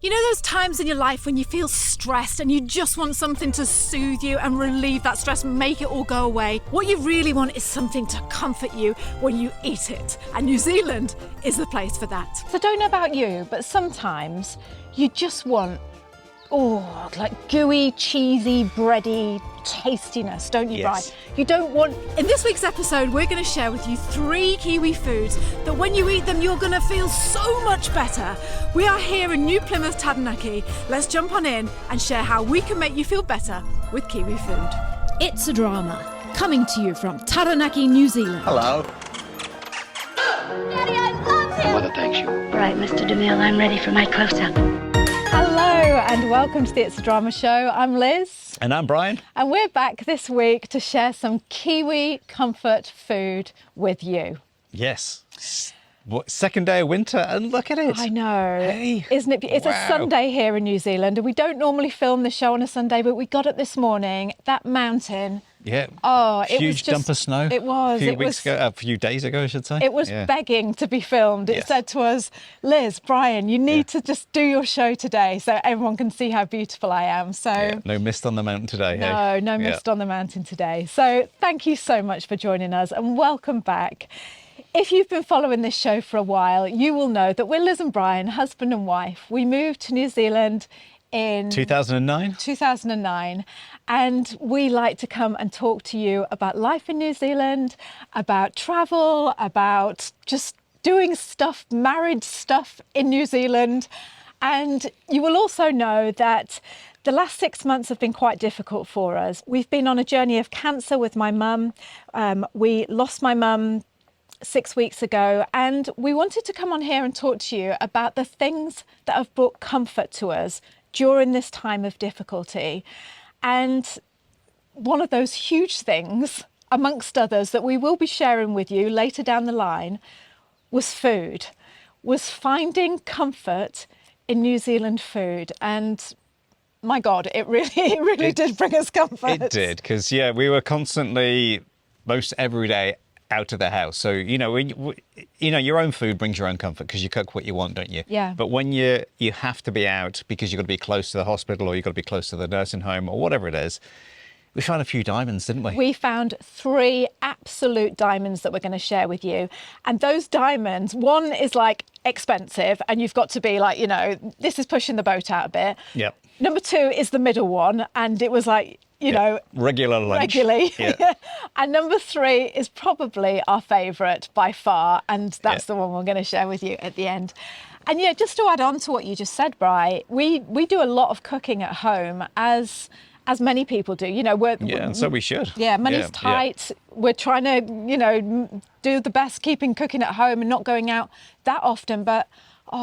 You know those times in your life when you feel stressed and you just want something to soothe you and relieve that stress and make it all go away? What you really want is something to comfort you when you eat it. And New Zealand is the place for that. So I don't know about you, but sometimes you just want, like gooey, cheesy, bready tastiness, don't you, Yes. Brian? You don't want... In this week's episode, we're going to share with you 3 Kiwi foods that when you eat them, you're going to feel so much better. We are here in New Plymouth, Taranaki. Let's jump on in and share how we can make you feel better with Kiwi food. It's a Drama, coming to you from Taranaki, New Zealand. Hello. Daddy, I love him! Mother thanks you. Right, Mr. DeMille, I'm ready for my close-up. Hello and welcome to the It's a Drama show. I'm Liz. And I'm Brian. And we're back this week to share some Kiwi comfort food with you. Yes. What, second day of winter, and look at it. I know. Hey. Isn't it? It's Wow. a Sunday here in New Zealand, and we don't normally film the show on a Sunday, but we got it this morning. That mountain. Yeah. Oh, it Huge was just, dump of snow. It was. A few days ago, I should say. It was Yeah. begging to be filmed. It Yes. said to us, Liz, Brian, you need to just do your show today so everyone can see how beautiful I am. So Yeah, no mist on the mountain today. no, hey? no mist on the mountain today. So thank you so much for joining us and welcome back. If you've been following this show for a while, you will know that we're Liz and Brian, husband and wife. We moved to New Zealand in 2009. 2009, and we like to come and talk to you about life in New Zealand, about travel, about just doing stuff, married stuff in New Zealand. And you will also know that the last 6 months have been quite difficult for us. We've been on a journey of cancer with my mum. We lost my mum 6 weeks ago, and we wanted to come on here and talk to you about the things that have brought comfort to us during this time of difficulty. And one of those huge things, amongst others, that we will be sharing with you later down the line was food, was finding comfort in New Zealand food. And my God, it really did bring us comfort. It did, because, we were constantly, most every day, out of the house. So, your own food brings your own comfort because you cook what you want, don't you? Yeah. But when you have to be out because you've got to be close to the hospital or you've got to be close to the nursing home or whatever it is, we found a few diamonds, didn't we? We found 3 absolute diamonds that we're going to share with you. And those diamonds, one is like expensive and you've got to be like, this is pushing the boat out a bit. Yep. Number 2 is the middle one. And it was like, regular lunch. regularly. Yeah. And number 3 is probably our favourite by far. And that's the one we're going to share with you at the end. And just to add on to what you just said, Bri, we do a lot of cooking at home as many people do. And so we should. Yeah, money's tight. We're trying to, do the best keeping cooking at home and not going out that often. But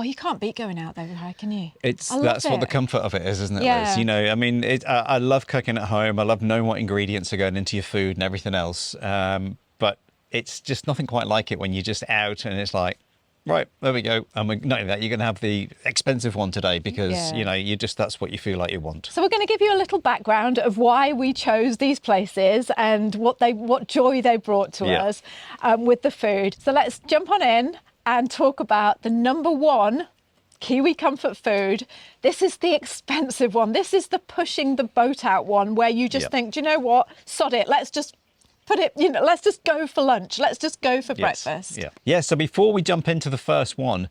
you can't beat going out though, can you? That's what the comfort of it is, isn't it, Yeah. Liz? I love cooking at home. I love knowing what ingredients are going into your food and everything else. But it's just nothing quite like it when you're just out and it's like, right, there we go. And not only that, you're going to have the expensive one today because, that's what you feel like you want. So we're going to give you a little background of why we chose these places and what joy they brought to us with the food. So let's jump on in and talk about the number 1 Kiwi comfort food. This is the expensive one. This is the pushing the boat out one where you just think, do you know what? Sod it. Let's just put it, let's just go for lunch. Let's just go for breakfast. Yeah. So before we jump into the first one,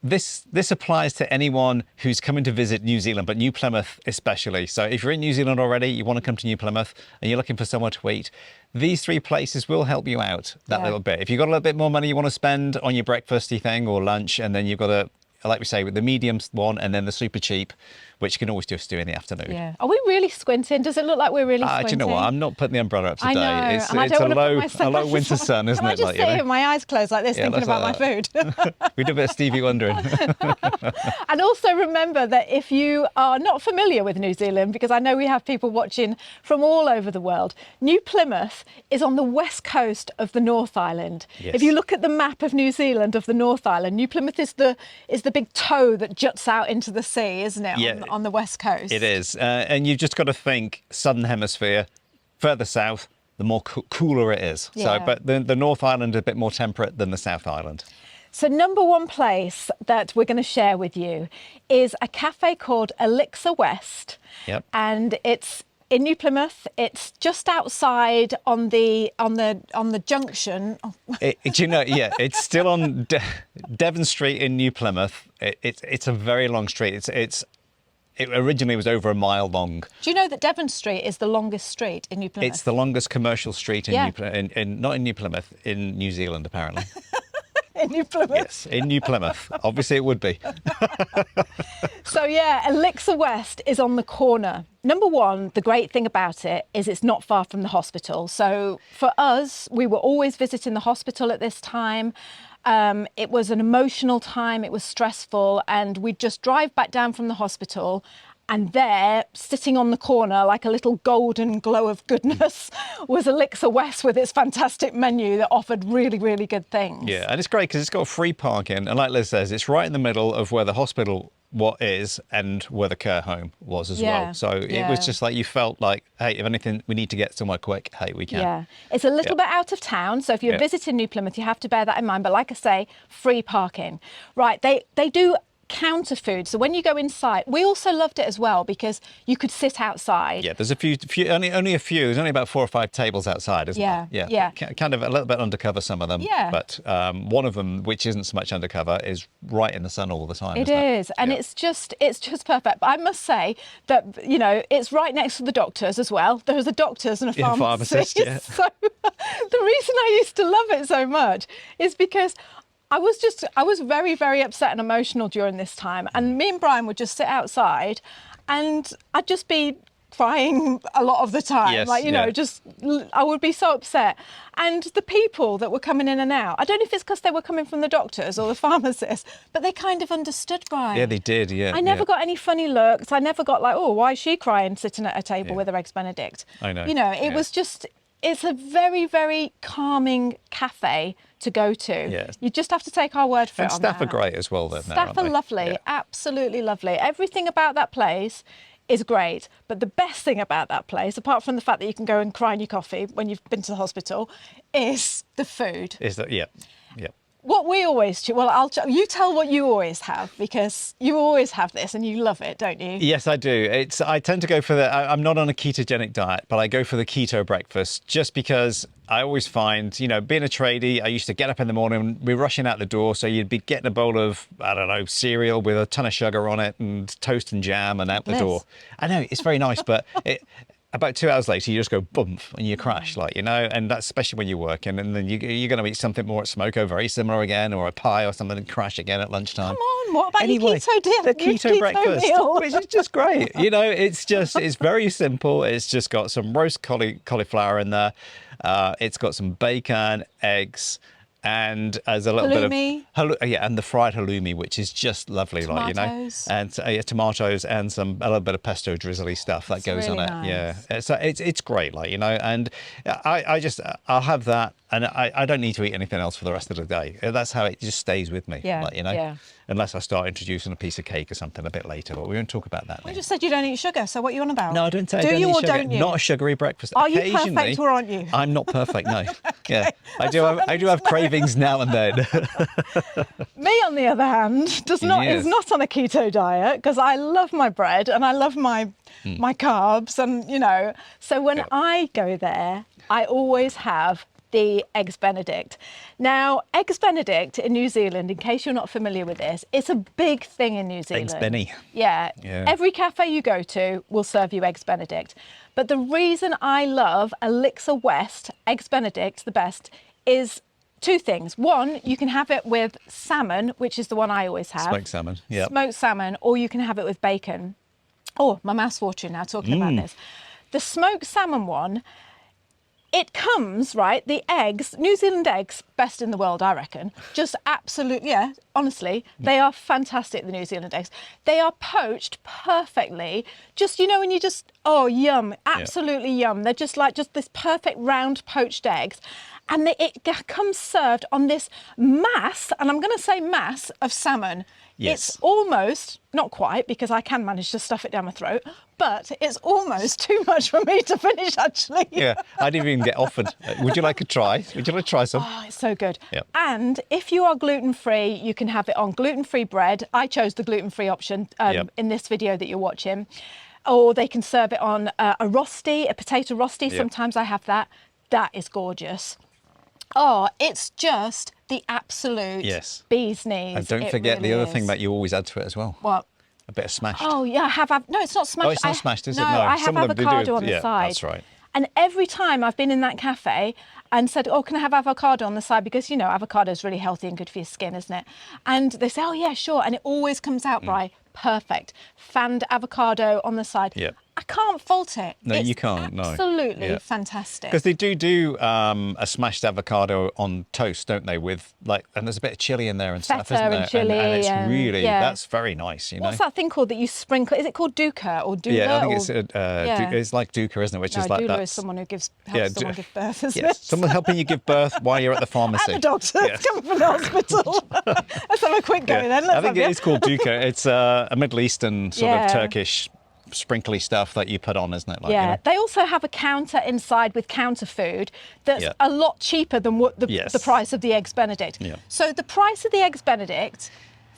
this applies to anyone who's coming to visit New Zealand, but New Plymouth especially. So if you're in New Zealand already, you want to come to New Plymouth and you're looking for somewhere to eat, these 3 places will help you out that little bit. If you've got a little bit more money you want to spend on your breakfasty thing or lunch, and then you've got like we say, with the medium one and then the super cheap, which you can always just do in the afternoon. Yeah. Are we really squinting? Does it look like we're really squinting? Do you know what? I'm not putting the umbrella up today. I know, It's and I don't a want to put my low winter sun, isn't Can it? I just sit here with my eyes closed like this, thinking about my food? We do a bit of Stevie Wonder. And also remember that if you are not familiar with New Zealand, because I know we have people watching from all over the world, New Plymouth is on the west coast of the North Island. Yes. If you look at the map of New Zealand, of the North Island, New Plymouth is the big toe that juts out into the sea, isn't it, on the west coast? It is. And you've just got to think Southern Hemisphere, further south, the more cooler it is. Yeah. So, but the North Island is a bit more temperate than the South Island. So number one place that we're going to share with you is a cafe called Elixir West. Yep. And it's in New Plymouth. It's just outside on the junction. It's still on Devon Street in New Plymouth. It's a very long street. It originally was over a mile long. Do you know that Devon Street is the longest street in New Plymouth? It's the longest commercial street in Yeah. not in New Plymouth, in New Zealand, apparently. in New Plymouth. Yes, in New Plymouth. Obviously, it would be. So yeah, Elixir West is on the corner. Number one, the great thing about it is it's not far from the hospital. So for us, we were always visiting the hospital at this time. It was an emotional time, it was stressful, and we'd just drive back down from the hospital, and there, sitting on the corner like a little golden glow of goodness, was Elixir West with its fantastic menu that offered really, really good things. Yeah, and it's great because it's got free parking, and like Liz says, it's right in the middle of where the hospital is and where the care home was as well. So it was just like you felt like, hey, if anything, we need to get somewhere quick. Hey, we can. Yeah, it's a little bit out of town, so if you're visiting New Plymouth, you have to bear that in mind. But like I say, free parking. Right, they do counter food, so when you go inside, we also loved it as well because you could sit outside. Yeah, there's a few only a few. There's only about 4 or 5 tables outside, isn't there? Yeah. Kind of a little bit undercover, some of them. Yeah. But one of them, which isn't so much undercover, is right in the sun all the time. It isn't is, and it's just perfect. But I must say that it's right next to the doctors as well. There's a doctors and a pharmacist. Yeah. So the reason I used to love it so much is because I was very, very upset and emotional during this time. And me and Brian would just sit outside and I'd just be crying a lot of the time. Yes, I would be so upset. And the people that were coming in and out, I don't know if it's because they were coming from the doctors or the pharmacist, but they kind of understood, Brian. Yeah, they did, yeah. I never got any funny looks. I never got like, oh, why is she crying sitting at a table with her eggs Benedict? I know. It was just, it's a very, very calming cafe to go to. Yeah. You just have to take our word for And it on staff that. are great as well. Staff are lovely, absolutely lovely. Everything about that place is great. But the best thing about that place, apart from the fact that you can go and cry in your coffee when you've been to the hospital, is the food. Is that, yeah. What we always do, you tell what you always have, because you always have this and you love it, don't you? Yes, I do. I tend to go for I'm not on a ketogenic diet, but I go for the keto breakfast just because I always find, being a tradie, I used to get up in the morning, be rushing out the door. So you'd be getting a bowl of, cereal with a ton of sugar on it and toast and jam and out the door. I know, it's very nice, but about 2 hours later, you just go bump and you crash, and that's especially when you're working. And then you're going to eat something more at Smoko, very similar again, or a pie or something, and crash again at lunchtime. Come on, what about your keto The your keto breakfast, meal? which is just great. It's very simple. It's just got some roast cauliflower in there. It's got some bacon, eggs, and as a little Halloumi. bit of and the fried halloumi, which is just lovely, Tomatoes. and tomatoes and a little bit of pesto drizzly stuff that goes really on it. nice. Yeah, so it's great, and I'll have that, and I don't need to eat anything else for the rest of the day. That's how it just stays with me. Unless I start introducing a piece of cake or something a bit later, but we won't talk about that. I just said you don't eat sugar, so what are you on about? No, I don't say Do I don't you eat or sugar. don't you? Not a sugary breakfast. Are you Occasionally, perfect or aren't you? I'm not perfect, no. Yeah, I do have cravings now and then. Me, on the other hand, is Yes. not on a keto diet because I love my bread and I love my carbs, and so when I go there, I always have the eggs Benedict. Now, eggs Benedict in New Zealand, in case you're not familiar with this, it's a big thing in New Zealand. Eggs Benny. Yeah. Every cafe you go to will serve you eggs Benedict. But the reason I love Elixir West eggs Benedict the best is 2 things. One, you can have it with salmon, which is the one I always have. Smoked salmon, yeah. Smoked salmon, or you can have it with bacon. Oh, my mouth's watering now talking about this. The smoked salmon one, it comes, right, the eggs, New Zealand eggs, best in the world, I reckon. Just absolutely, honestly, they are fantastic, the New Zealand eggs. They are poached perfectly. Just, when you just, yum, absolutely yum. They're just this perfect round poached eggs. And it comes served on this mass, and I'm going to say mass, of salmon. Yes. It's almost, not quite, because I can manage to stuff it down my throat, but it's almost too much for me to finish, actually. Yeah, I didn't even get offered. Would you like a try? Would you like to try some? Oh, it's so good. Yep. And if you are gluten-free, you can have it on gluten-free bread. I chose the gluten-free option Yep. in this video that you're watching. Or they can serve it on a rosti, a potato rosti. Yep. Sometimes I have that. That is gorgeous. Oh, it's just the absolute Yes. bee's knees. And don't It forget really the other is. thing that you always add to it as well. What? A bit of smashed. Oh, yeah, I have. No, it's not smashed. Oh, it's not smashed, is it? No, No, I have some of them do avocado it- on the yeah, side. that's right. And every time I've been in that cafe and said, oh, can I have avocado on the side? Because, you know, avocado is really healthy and good for your skin, isn't it? And they say, oh, yeah, sure. And it always comes out, Bri, perfect. Fanned avocado on the side. Yeah. I can't fault it. No, It's you can't, no. absolutely Yeah. fantastic. Because they do a smashed avocado on toast, don't they? With like, and there's a bit of chili in there and stuff, Feta isn't there? and chili and it's and- really, yeah. that's very nice, you know? What's that thing called that you sprinkle? Is it called dukkha or doula? Yeah, I think or... it's yeah. it's like dukkha, isn't it? Which No, is like doula that. is someone who helps Yeah, someone give birth, isn't Yes, it? someone helping you give birth while you're at the pharmacy. And the doctor Yes. coming from the hospital. Let's have a quick go Yeah. then. I think it is called dukkha. It's a Middle Eastern sort Yeah. of Turkish sprinkly stuff that you put on, isn't it? Like, Yeah, you know? they also have a counter inside with counter food that's Yeah. a lot cheaper than what the Yes. price of the Eggs Benedict. Yeah. So the price of the Eggs Benedict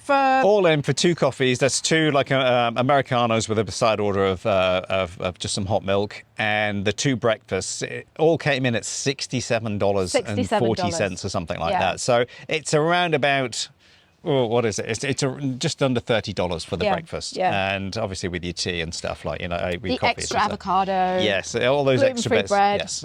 for All in for 2 coffees. That's 2 like Americanos with a side order of just some hot milk, and the 2 breakfasts. It all came in at $67.40 or something like Yeah. that. So it's around about. Oh, what is it? It's just under $30 for the Yeah, breakfast, yeah. and obviously with your tea and stuff like with the coffee. extra avocado. Yes, all those extra gluten-free bits. bread. Yes,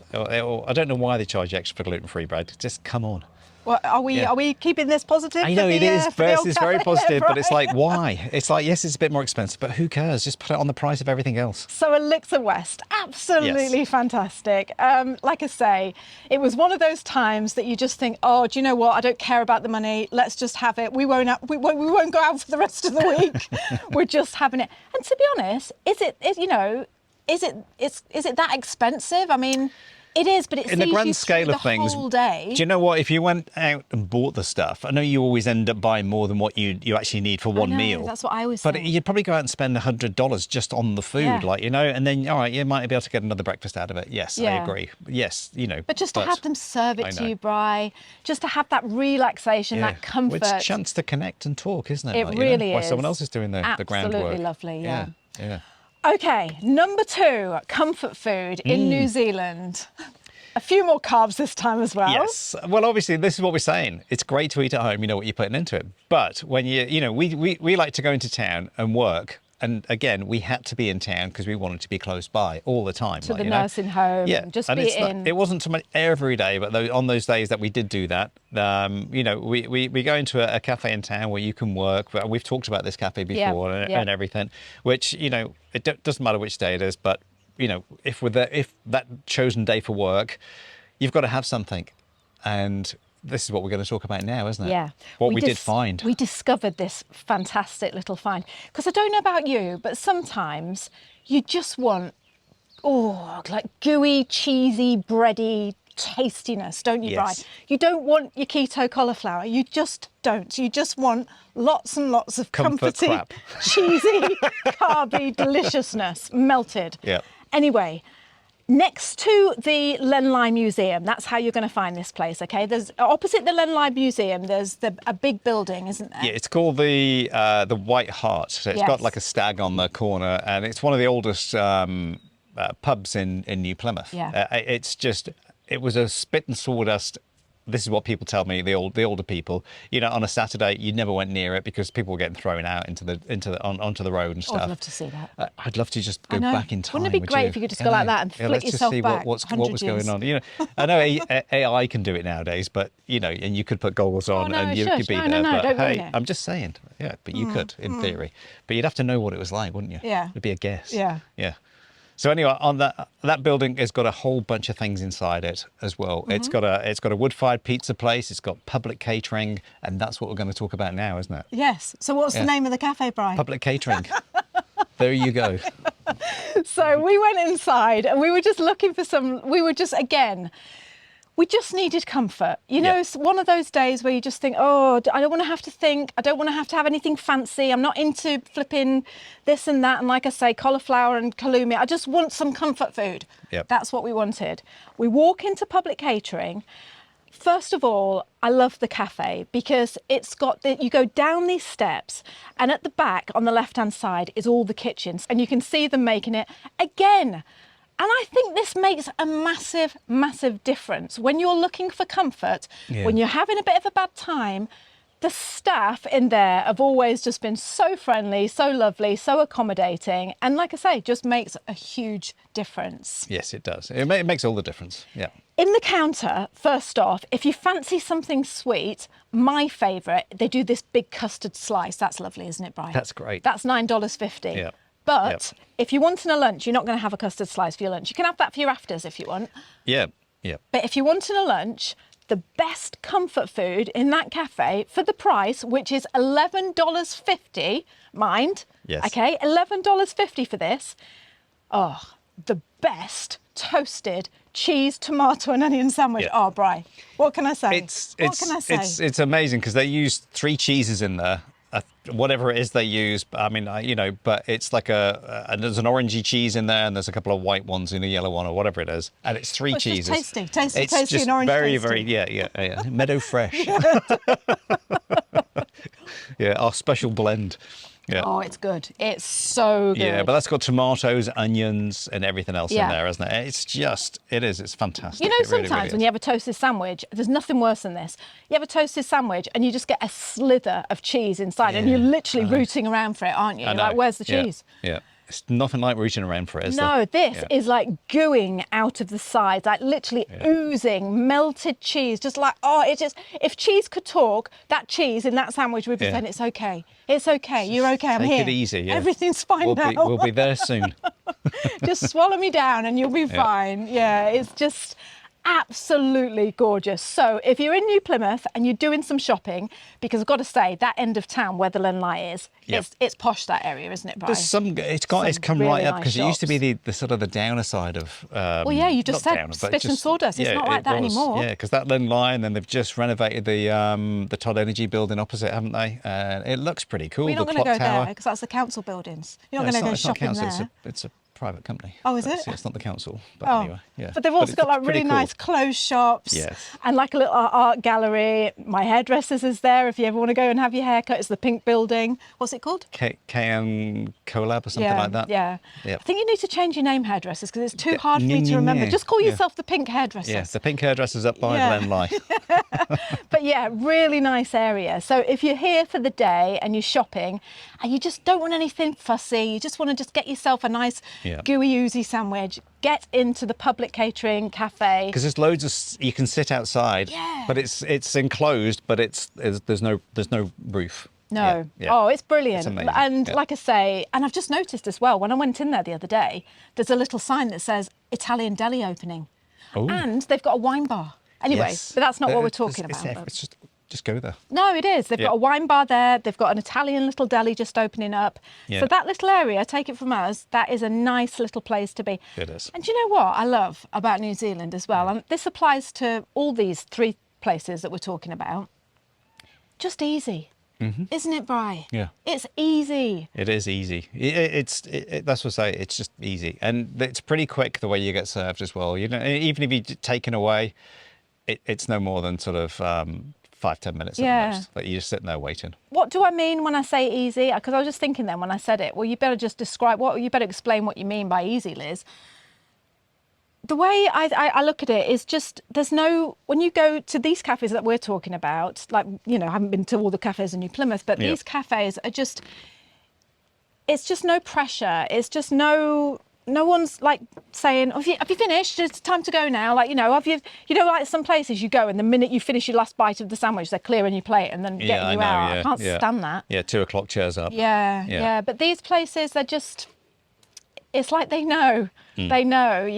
I don't know why they charge extra for gluten-free bread. Just come on. Well, are we keeping this positive? I know for it the, is. for the old It's very cafe? positive, but it's Right. like, why? It's like, yes, it's a bit more expensive, but who cares? Just put it on the price of everything else. So Elixir West, absolutely fantastic. Like I say, it was one of those times that you just think, oh, do you know what? I don't care about the money. Let's just have it. We won't go out for the rest of the week. We're just having it. And to be honest, is it that expensive? I mean, it is, but it In the sees grand you scale through of things, the whole day. do you know what? If you went out and bought the stuff, I know you always end up buying more than what you actually need for one know, meal. that's what I always But think. you'd probably go out and spend $100 just on the food, Yeah. like, you know, and then, all right, you might be able to get another breakfast out of it. Yes, I Yeah. agree. Yes, you know. But just to have them serve I it to know. you, Bri, just to have that relaxation, Yeah. that comfort. It's a chance to connect and talk, isn't it? It Like, you know, really while is. someone else is doing the groundwork. Absolutely lovely, yeah. Yeah. Okay, number 2, comfort food in New Zealand. A few more carbs this time as well. Yes. Well, obviously, this is what we're saying. It's great to eat at home. You know what you're putting into it. But when we like to go into town and work. And again, we had to be in town because we wanted to be close by all the time. To the nursing home. Yeah. Just and be it's in. It wasn't so much every day, but on those days that we did do that, we go into a cafe in town where you can work. We've talked about this cafe before and everything, which, it doesn't matter which day it is, but if that chosen day for work, you've got to have something. And this is what we're going to talk about now, isn't it? Yeah. What we did find. We discovered this fantastic little find. Because I don't know about you, but sometimes you just want, like gooey, cheesy, bready tastiness, don't you, Yes. Bri? You don't want your keto cauliflower. You just don't. You just want lots and lots of Comfort comforty, crap. cheesy, carby deliciousness, melted. Yeah. Anyway, next to the Lenlai Museum, that's how you're going to find this place, okay? There's opposite the Lenlai Museum, there's a big building, isn't there? Yeah, it's called the White Hart. So it's got Yes. like a stag on the corner, and it's one of the oldest pubs in New Plymouth. Yeah. It was a spit and sawdust. This is what people tell me, the older people. On a Saturday, you never went near it because people were getting thrown out onto the road and Oh, stuff. I'd love to see that. I'd love to just go I know. back in time. Wouldn't it be great if you could just go like that and flick let's just yourself see back what 100 was years? going on. I know AI can do it nowadays, but and you could put goggles on no, and you shush. could be No, there. no, but don't ruin hey, it. I'm just saying, but you could in theory, but you'd have to know what it was like, wouldn't you? Yeah. It'd be a guess. Yeah. Yeah. So anyway, on that building has got a whole bunch of things inside it as well. Mm-hmm. It's got a wood-fired pizza place. It's got public catering, and that's what we're going to talk about now, isn't it? Yes. So what's the name of the cafe, Brian? Public catering. There you go. So we went inside and we were just looking for we we just needed comfort. You know, it's one of those days where you just think, oh, I don't want to have to think. I don't want to have anything fancy. I'm not into flipping this and that. And like I say, cauliflower and halloumi. I just want some comfort food. Yep. That's what we wanted. We walk into Public Catering. First of all, I love the cafe because it's got you go down these steps and at the back on the left-hand side is all the kitchens and you can see them making it again. And I think this makes a massive, massive difference. When you're looking for comfort, when you're having a bit of a bad time, the staff in there have always just been so friendly, so lovely, so accommodating. And like I say, just makes a huge difference. Yes, it does. It makes all the difference, yeah. In the counter, first off, if you fancy something sweet, my favourite, they do this big custard slice. That's lovely, isn't it, Brian? That's great. That's $9.50. Yeah. But if you want a lunch, you're not going to have a custard slice for your lunch. You can have that for your afters if you want. Yeah. But if you want a lunch, the best comfort food in that cafe for the price, which is $11.50, mind. Yes. Okay, $11.50 for this. Oh, the best toasted cheese, tomato and onion sandwich. Yeah. Oh, Bri, what can I say? What can I say? It's amazing because they use 3 cheeses in there. Whatever it is they use, I mean, you know, but it's like there's an orangey cheese in there and there's a couple of white ones and a yellow one or whatever it is. And it's 3 cheeses. Just tasty It's just and orange very, tasty. yeah. Meadow fresh. Yeah, our special blend. Yeah. Oh, it's good. It's so good. Yeah, but that's got tomatoes, onions, and everything else in Yeah. there, isn't it? It's fantastic. You know, It really, sometimes really when is. you have a toasted sandwich, there's nothing worse than this. You have a toasted sandwich and you just get a slither of cheese inside and you're literally rooting around for it, aren't you? I You're know. like, where's the Yeah, cheese? Yeah. It's nothing like reaching around for it, is No, there? this Yeah. is like gooing out of the sides, like literally oozing melted cheese. Just like, oh, it just, if cheese could talk, that cheese in that sandwich would be saying, it's okay. It's okay. You're okay. I'm Take here. it easy. Yeah. Everything's fine now. We'll be there soon. Just swallow me down and you'll be fine. Yeah, it's just absolutely gorgeous. So if you're in New Plymouth and you're doing some shopping, because I've got to say that end of town where the Lynn Light is, it's posh, that area, isn't it, Brian? There's it's come really right up nice because it used to be shops. the sort of the downer side of. Well, yeah, you just not said downer, but spit and sawdust. It's not like that anymore. Yeah, because that Lynn Line, and they've just renovated the Todd Energy building opposite, haven't they? And it looks pretty cool. We're not the going to clock go tower. there because that's the council buildings. You're No, not going to go it's not shopping council, there. It's a private company. Oh, is But it? It's not the council. But Oh, anyway, yeah. but they've also it's got like pretty really cool. nice clothes shops. Yes. And like a little art gallery. My hairdressers is there if you ever want to go and have your hair cut. It's the Pink Building. What's it called? KM Collab or something like that. Yeah. Yep. I think you need to change your name, hairdressers, because it's too hard for me to remember. Just call yourself the Pink Hairdressers. Yeah, the pink hairdresser's up by Yeah. Glen Lie. But yeah, really nice area. So if you're here for the day and you're shopping and you just don't want anything fussy, you just want to just get yourself a nice gooey oozy sandwich, get into the Public Catering cafe. Because there's loads of you can sit outside, but it's enclosed, but there's no roof. No. Yeah. Oh, it's brilliant. It's amazing. And Yeah. like I say, and I've just noticed as well, when I went in there the other day, there's a little sign that says Italian deli opening. Ooh. And they've got a wine bar. Anyway, Yes. but that's not what we're It's- talking it's- about. It's just go there. No, it is. They've got a wine bar there. They've got an Italian little deli just opening up. Yeah. So that little area, take it from us, that is a nice little place to be. It is. And do you know what I love about New Zealand as well? And this applies to all these 3 places that we're talking about. Just easy. Isn't it, Bri? Yeah. It's easy. It is easy. That's what I say. It's just easy, and it's pretty quick the way you get served as well. You know, even if you're taken away, it's no more than sort of 5-10 minutes at most. But you're just sitting there waiting. What do I mean when I say easy? Because I was just thinking then when I said it, well, you better just you better explain what you mean by easy, Liz. The way I look at it is just, when you go to these cafes that we're talking about, like, you know, I haven't been to all the cafes in New Plymouth, but these cafes are just, it's just no pressure. It's just no one's like saying, have you finished? It's time to go now. Like, you know, like some places you go and the minute you finish your last bite of the sandwich, they're clearing your plate and then getting you out. I can't stand that. Yeah, 2 o'clock chairs up. Yeah. But these places, they're just, it's like they know, you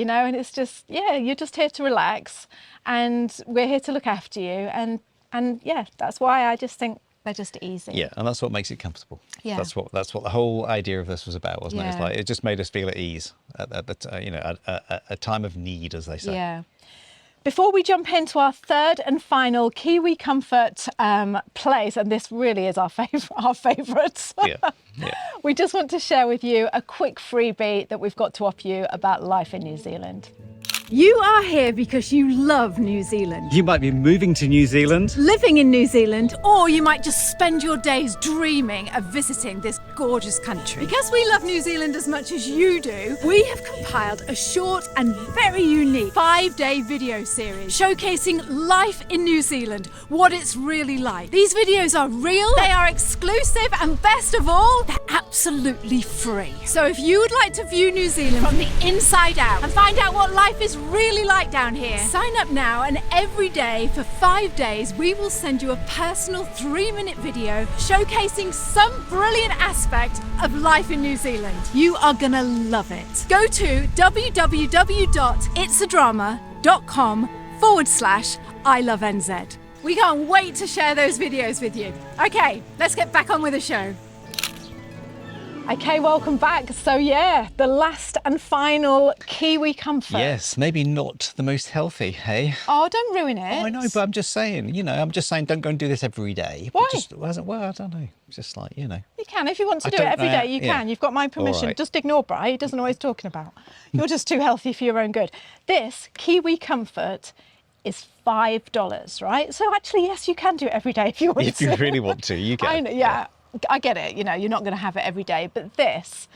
know, and it's just, you're just here to relax and we're here to look after you. And yeah, that's why I just think they're just easy. Yeah, and that's what makes it comfortable. Yeah. That's what the whole idea of this was about, wasn't it? It's Yeah. like it just made us feel at ease at a time of need, as they say. Yeah. Before we jump into our third and final Kiwi Comfort place, and this really is our favourite, Yeah. we just want to share with you a quick freebie that we've got to offer you about life in New Zealand. You are here because you love New Zealand. You might be moving to New Zealand. Living in New Zealand, or you might just spend your days dreaming of visiting this gorgeous country. Because we love New Zealand as much as you do, we have compiled a short and very unique 5-day video series showcasing life in New Zealand, what it's really like. These videos are real, they are exclusive, and best of all, they're absolutely free. So if you would like to view New Zealand from the inside out and find out what life is really like down here, sign up now, and every day for 5 days we will send you a personal 3-minute video showcasing some brilliant aspect of life in New Zealand. You are gonna love it. Go to www.itsadrama.com/ILoveNZ. We can't wait to share those videos with you. Okay, let's get back on with the show. Okay, welcome back. So yeah, the last and final Kiwi Comfort. Yes, maybe not the most healthy, hey? Oh, don't ruin it. Oh, I know, but I'm just saying, don't go and do this every day. Why? Well, I don't know. It's just like, You can. If you want to do it every day, you can. You've got my permission. Right. Just ignore Bri. He doesn't know what he's talking about. You're just too healthy for your own good. This Kiwi Comfort is $5, right? So actually, yes, you can do it every day if you want If to. you really want to, you can. I know, yeah. I get it, you're not going to have it every day, but this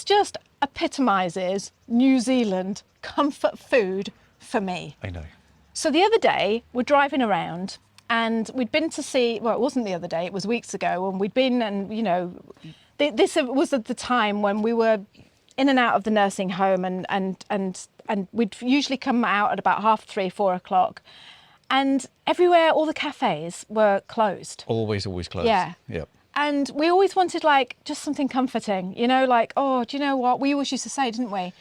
just epitomises New Zealand comfort food for me. I know. So the other day, we're driving around and we'd been to see, well, it wasn't the other day, it was weeks ago, and we'd been and, this was at the time when we were in and out of the nursing home and we'd usually come out at about 3:30, 4 o'clock. And everywhere, all the cafes were closed. Always closed. Yeah. Yep. And we always wanted just something comforting, oh, do you know what? We always used to say, didn't we?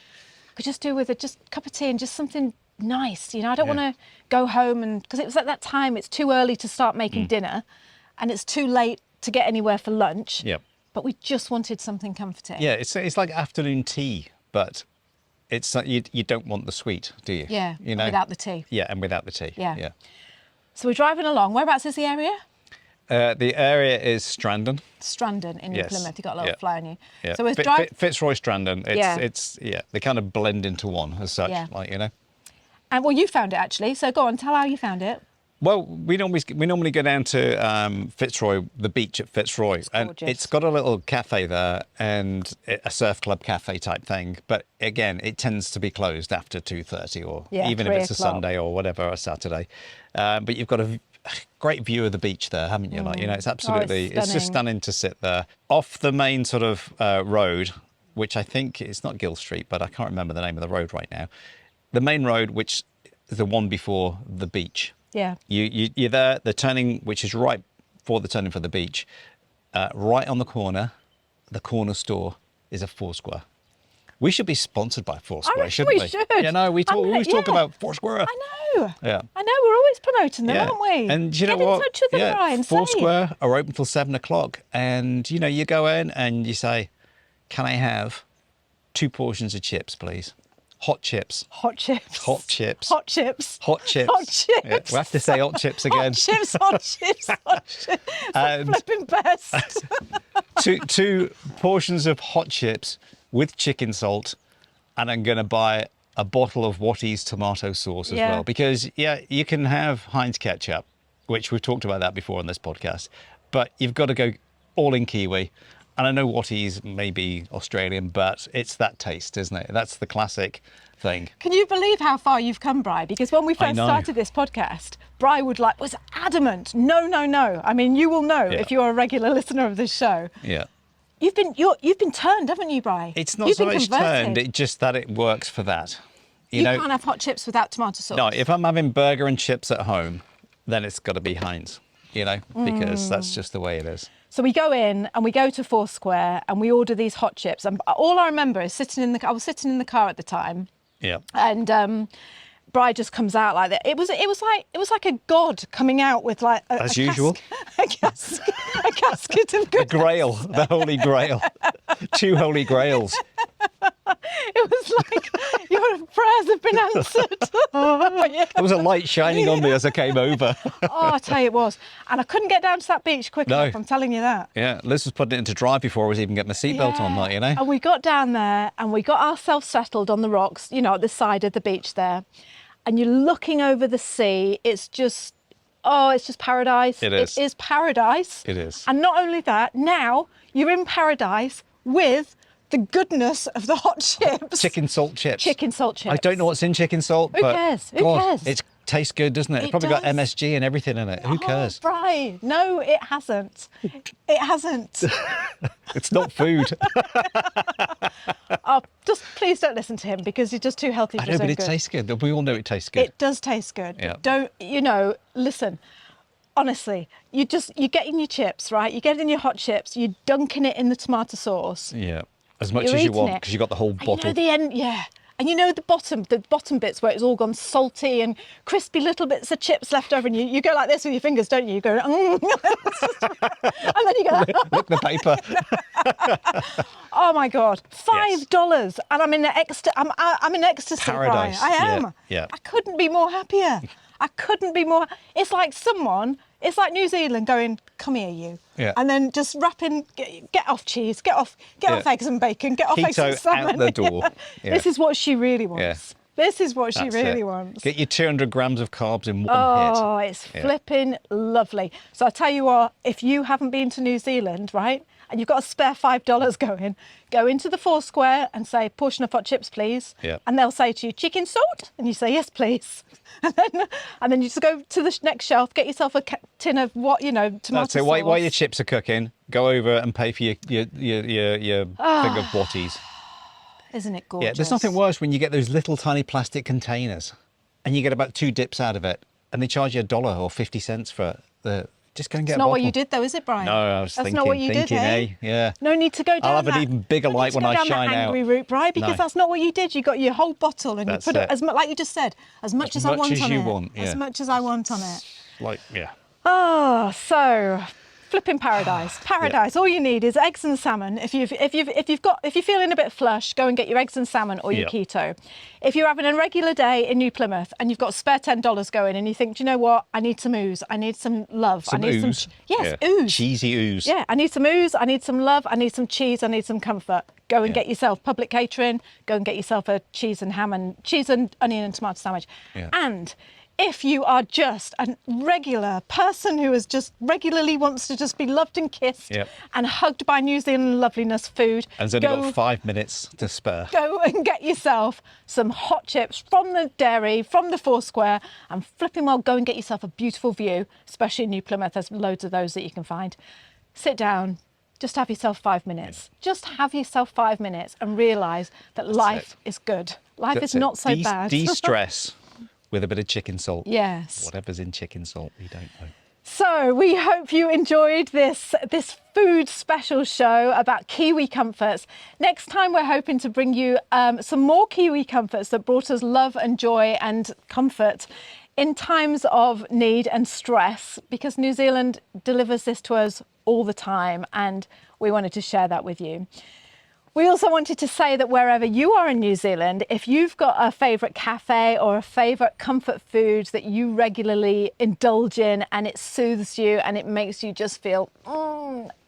Could just do with just a cup of tea and just something nice. I don't want to go home because it was at that time, it's too early to start making dinner and it's too late to get anywhere for lunch. Yep. But we just wanted something comforting. Yeah, it's like afternoon tea, but it's like you don't want the sweet, do you? Yeah, without the tea. Yeah, and without the tea. Yeah. So we're driving along. Whereabouts is the area? The area is Strandon. Strandon in New Plymouth. You've got a little fly on you. Yeah. So we're driving. Fitzroy Strandon. It's they kind of blend into one as such, Yeah. And well, you found it actually. So go on, tell how you found it. Well, we normally go down to Fitzroy, the beach at Fitzroy, and it's got a little cafe there and a surf club cafe type thing. But again, it tends to be closed after 2:30 or even if it's a Sunday or whatever, a Saturday. But you've got a great view of the beach there, haven't you? It's absolutely, it's just stunning to sit there off the main sort of road, which I think it's not Gill Street, but I can't remember the name of the road right now. The main road, which is the one before the beach. Yeah. You're there, the turning, which is right for the turning for the beach, right on the corner store is a Foursquare. We should be sponsored by Foursquare, shouldn't we? We should. We always talk about Foursquare. I know. Yeah. I know. We're always promoting them, aren't we? And you know Get what? in touch with them, Brian. Foursquare are open till 7 o'clock, and you go in and you say, "Can I have 2 portions of chips, please? Hot chips." Hot chips. Hot chips. Hot chips. Hot chips. Hot chips. Yeah, we'll have to say hot chips again. Hot chips. Hot chips. Hot chips. And Flipping best. 2 portions of hot chips with chicken salt, and I'm going to buy a bottle of Watty's tomato sauce as well, because you can have Heinz ketchup, which we've talked about that before on this podcast, but you've got to go all in Kiwi. And I know Watty's may be Australian, but it's that taste, isn't it? That's the classic thing. Can you believe how far you've come, Bri? Because when we first know. started this podcast, Bri was adamant. No. I mean, you will know if you're a regular listener of this show. Yeah. You've been turned, haven't you, Bri? It's not You've so been much converted. turned, it's just that it works for that. You can't have hot chips without tomato sauce. No, if I'm having burger and chips at home, then it's got to be Heinz, because that's just the way it is. So we go in and we go to Foursquare and we order these hot chips. And all I remember is I was sitting in the car at the time. Yeah. And Bri just comes out like that. It was like a god coming out with like as usual, a casket of the good. Grail, the Holy Grail, 2 Holy Grails. It was like Your prayers have been answered. Yeah. There was a light shining on me as I came over. Oh, I tell you it was. And I couldn't get down to that beach quick enough, I'm telling you that. Yeah, Liz was putting it into drive before I was even getting my seatbelt on, like, you know. And we got down there and we got ourselves settled on the rocks, you know, at the side of the beach there. And you're looking over the sea. It's just, oh, it's just paradise. It is. It is paradise. It is. And not only that, now you're in paradise with the goodness of the hot chips. Chicken salt chips. Chicken salt chips. I don't know what's in chicken salt, Who but cares? Who God, cares? it tastes good, doesn't it? It's It probably got does. MSG and everything in it. Who cares? Oh, right. No, it hasn't. It hasn't. It's not food. Oh, just please don't listen to him because you're just too healthy for I know, his but own it good. tastes good. We all know it tastes good. It does taste good. Yeah. Don't, you know, listen, honestly, you're getting your chips, right? You're getting your hot chips, you're dunking it in the tomato sauce. Yeah, as much You're as you eating want, it. because you got the whole And bottle. you know the end, yeah. And you know the bottom bits where it's all gone salty and crispy little bits of chips left over, and you go like this with your fingers, don't you? You go, and then you go, Lick the paper. oh my God, Yes. $5, and I'm in ecstasy. Paradise. Brian. I am. Yeah, yeah. I couldn't be more happier. I couldn't be more. It's like New Zealand going, come here, you. Yeah. And then just wrapping, get off cheese, get off Yeah. eggs and bacon, get off eggs and Keto salmon. out the door. Yeah. This is what she really wants. Yeah. This is what she That's really it. wants. Get your 200 grams of carbs in one Oh, hit. it's Yeah. flipping lovely. So I tell you what, if you haven't been to New Zealand, right, and you've got a spare $5 going, go into the Foursquare and say, portion of hot chips, please. Yeah. And they'll say to you, chicken salt? And you say, yes, please. And then you just go to the next shelf, get yourself a tin of tomato That's it. sauce. While your chips are cooking, go over and pay for your thing of Watties. Isn't it gorgeous? Yeah, there's nothing worse when you get those little tiny plastic containers and you get about 2 dips out of it and they charge you $1 or 50 cents for the. Just go and get It's a not bottle. what you did, though, is it, Brian? No, I was That's thinking. not what you did, eh? Yeah. No need to go down I'll have an that- even bigger no need light to when go I down shine that out. angry route, Brian, because No. that's not what you did. You got your whole bottle and That's you put it. as much, like you just said, as much as I much want as on you it. want, yeah. As much as I want on it. Like, yeah. Oh, so flipping paradise. Paradise. All you need is eggs and salmon. If you're feeling a bit flush, go and get your eggs and salmon or your Yeah. keto. If you're having a regular day in New Plymouth and you've got spare $10 going and you think, do you know what? I need some ooze. I need some love. Some I need ooze. some yes, Yeah. ooze. Cheesy ooze. Yeah, I need some ooze, I need some love, I need some cheese, I need some comfort. Go and Yeah. get yourself Public Catering, go and get yourself a cheese and onion and tomato sandwich. Yeah. And if you are just a regular person who is just regularly wants to just be loved and kissed Yep. and hugged by New Zealand loveliness food, And there's only got 5 minutes to spare. go and get yourself some hot chips from the dairy, from the Foursquare, and flipping well, go and get yourself a beautiful view, especially in New Plymouth. There's loads of those that you can find. Sit down, just have yourself 5 minutes. Just have yourself 5 minutes and realise that life is good. Life That's is it. not so bad. De-stress with a bit of chicken salt. Yes. Whatever's in chicken salt, we don't know. So we hope you enjoyed this food special show about Kiwi Comforts. Next time we're hoping to bring you some more Kiwi Comforts that brought us love and joy and comfort in times of need and stress, because New Zealand delivers this to us all the time and we wanted to share that with you. We also wanted to say that wherever you are in New Zealand, if you've got a favourite cafe or a favourite comfort food that you regularly indulge in and it soothes you and it makes you just feel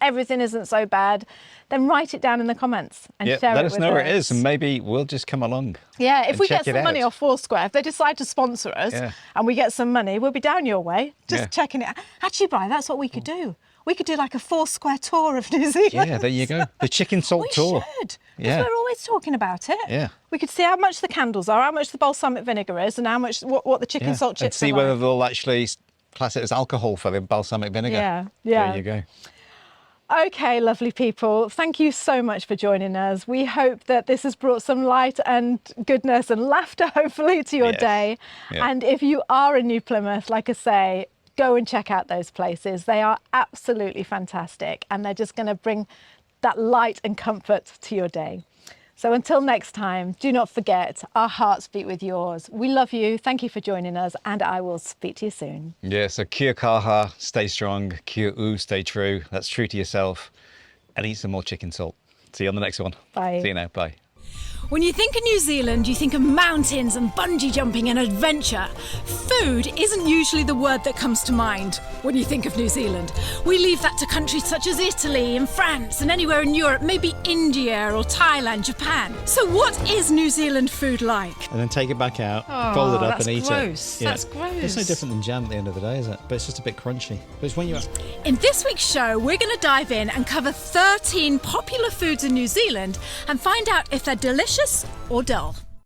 everything isn't so bad, then write it down in the comments and share it let us with know where it is and maybe we'll just come along. Yeah, if and we check get it some money out. off Foursquare, if they decide to sponsor us Yeah. and we get some money, we'll be down your way, just Yeah. checking it out. Actually, Brian, that's what we could do. We could do like a Foursquare tour of New Zealand. Yeah, there you go. The chicken salt We tour. should, because Yeah. we're always talking about it. Yeah. We could see how much the candles are, how much the balsamic vinegar is, and how much what the chicken Yeah. salt And chips see are whether like. they'll actually class it as alcohol for the balsamic vinegar. Yeah, yeah. There you go. Okay, lovely people, thank you so much for joining us. We hope that this has brought some light and goodness and laughter, hopefully, to your Yes. day. Yeah. And if you are in New Plymouth, like I say, go and check out those places. They are absolutely fantastic and they're just going to bring that light and comfort to your day. So until next time, do not forget, our hearts beat with yours. We love you. Thank you for joining us and I will speak to you soon. Yeah, so kia kaha, stay strong. Kia u, stay true. That's true to yourself. And eat some more chicken salt. See you on the next one. Bye. See you now. Bye. When you think of New Zealand, you think of mountains and bungee jumping and adventure. Food isn't usually the word that comes to mind when you think of New Zealand. We leave that to countries such as Italy and France and anywhere in Europe, maybe India or Thailand, Japan. So what is New Zealand food like? And then take it back out, Oh, fold it up that's and eat gross. it. That's gross. It's no different than jam at the end of the day, is it? But it's just a bit crunchy. But it's when you... In this week's show, we're going to dive in and cover 13 popular foods in New Zealand and find out if they're delicious or dull.